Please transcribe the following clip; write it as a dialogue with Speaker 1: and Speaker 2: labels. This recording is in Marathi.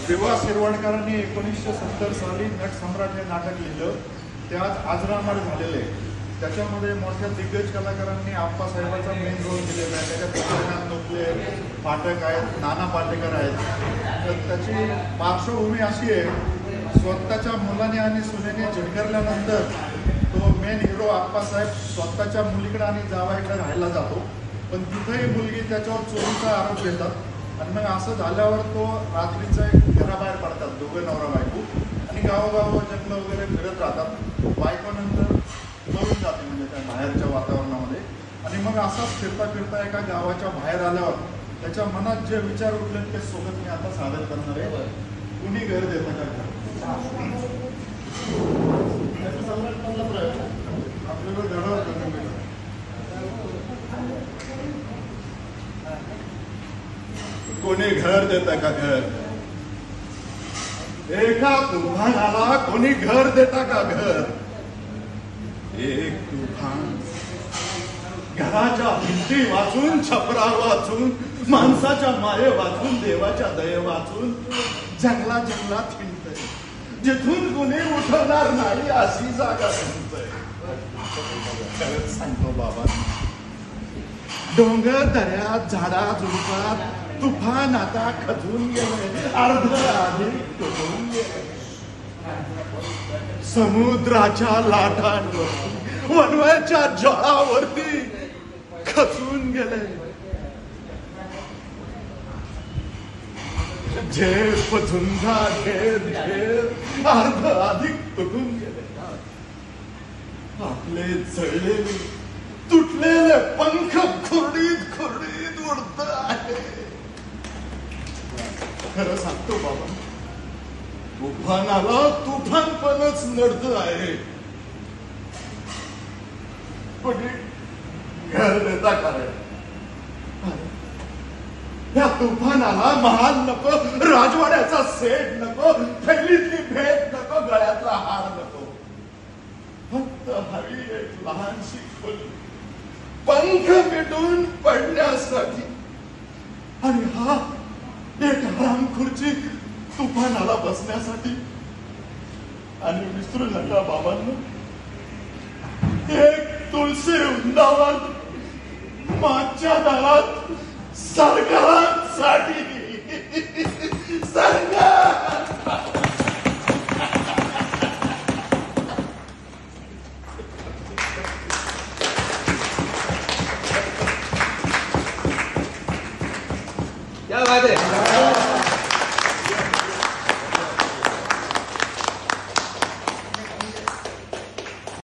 Speaker 1: विवा शिरवाडकरांनी 1970 साली नटसम्राट हे नाटक लिहिलं. ते आज अजरामर झालेले. त्याच्यामध्ये मोठ्या दिग्गज कलाकारांनी आप्पासाहेबांचा मेन रोल केलेला आहे. त्याच्यात गोपीनाथ नोकले, पाठक आहेत, नाना पाटेकर आहेत. तर त्याची पार्श्वभूमी अशी आहे, स्वतःच्या मुलाने आणि सुनेने झिडकारल्यानंतर तो मेन हिरो आप्पासाहेब स्वतःच्या मुलीकडे आणि जावाईकडे राहायला जातो. पण तिथंही मुलगी त्याच्यावर चोरीचा आरोप घेतात. आणि मग असं झाल्यावर तो रात्रीचं एक घराबाहेर पडतात, दोघं नवरा बायको, आणि गावोगाव जंगल वगैरे फिरत राहतात. बायको नंतर मरून जाते म्हणजे त्या बाहेरच्या वातावरणामध्ये. आणि मग असाच फिरता फिरता एका गावाच्या बाहेर आल्यावर त्याच्या मनात जे विचार उठले ते सोबत मी आता सादर करणार आहे. कुणी घर देतं का घर? आपल्याला घडवत कोणी घर देतं का घर? एका तुफानाला कोणी घर देता का घर? एक तुफान घराच्या भिंती वाचून, छपरा वाचून, माणसाच्या माये वाचून, देवाच्या दये वाचून जंगला जंगलात हिंडतय. जिथून कुणी उठवणार नाही अशी जागा हिंडतय. खरंच सांगतो बाबा, डोंगर दऱ्यात, झाडा झुडपात तुफान आता खचून गेले, अर्ध अधिक तुटून गेले. समुद्राच्या लाटांवरती, वनव्याच्या जळावरती खचून गेले. झेप झुंजा घेत घेत अर्ध अधिक तुटून गेले. आपले जळलेले तुटलेले पंख खुर्डीत खुर्डीत उडत आहे. खरं सांगतो बाबा, तुफानाला तुफानपणच नडत आहे. कोणी घर देता का रे? या तुफानाला महाल नको, राजवाड्याचा सेट नको, थैलीतली भेट नको, गळ्यातला हार नको. फक्त हवी एक लहानशी खोली, पंख मिटून पडण्यासाठी. आणि हा एक आराम खुर्ची तुफानाला बसण्यासाठी. आणि विसरू नका बाबांनो, एक तुळशी वृंदावन मागच्या दारात सरकारांसाठी.